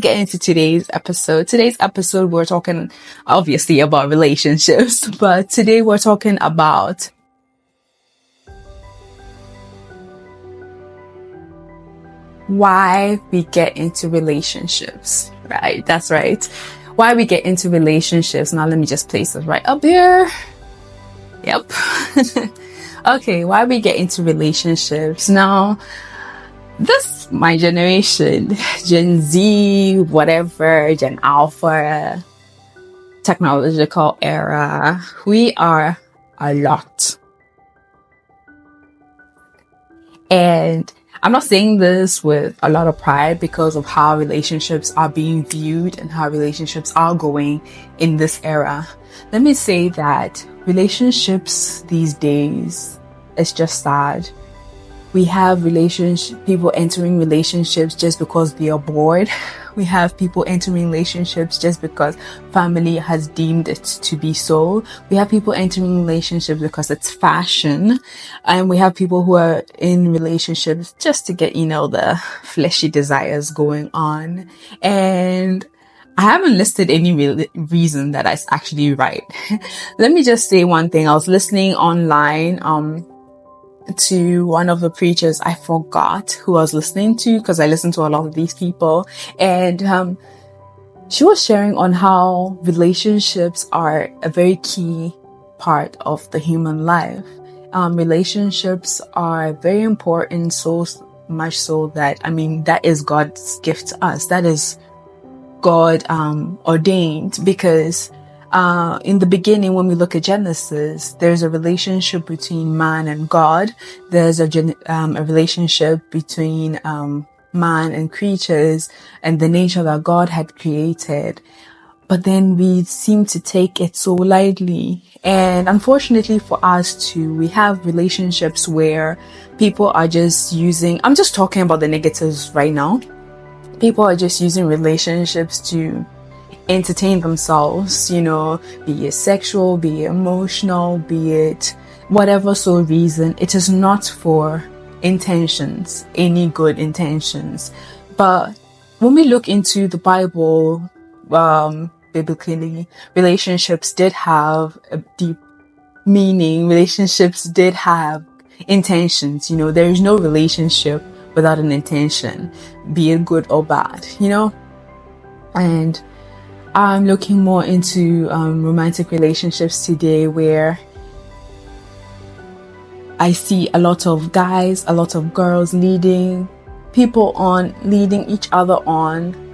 Get into today's episode. Today's episode, we're talking obviously about relationships, but today we're talking about why we get into relationships, right? That's right. Why we get into relationships. Now, let me just place this right up here. Yep. Okay, why we get into relationships. Now, my generation, Gen Z, whatever, Gen Alpha, technological era, we are a lot. And I'm not saying this with a lot of pride because of how relationships are being viewed and how relationships are going in this era. Let me say that relationships these days is just sad. We have people entering relationships just because they are bored. We have people entering relationships just because family has deemed it to be so. We have people entering relationships because it's fashion. And we have people who are in relationships just to get, the fleshy desires going on. And I haven't listed any reason that is actually right. Let me just say one thing. I was listening online, to one of the preachers. I forgot who I was listening to because I listen to a lot of these people, and she was sharing on how relationships are a very key part of the human life. Relationships are very important, so much so that that is God's gift to us. That is God ordained, because in the beginning, when we look at Genesis, there's a relationship between man and God. There's a relationship between man and creatures and the nature that God had created. But then we seem to take it so lightly. And unfortunately for us too, we have relationships where people are just I'm just talking about the negatives right now. People are just using relationships to entertain themselves, be it sexual, be it emotional, be it whatever reason. It is not for intentions, any good intentions. But when we look into the Bible, biblically, relationships did have a deep meaning. Relationships did have intentions. There is no relationship without an intention, be it good or bad, and I'm looking more into romantic relationships today, where I see a lot of guys, a lot of girls leading each other on